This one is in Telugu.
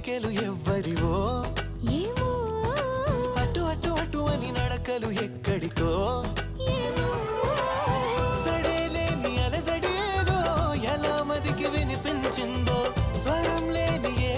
పిడికెలు ఎవ్వరివో ఏమో అటు అటు అటు అని నడకలు ఎక్కడికో ఏమో సడేలేని అలజడి ఏదో ఎలా మదికి వినిపించిందో స్వరం లేని ఏ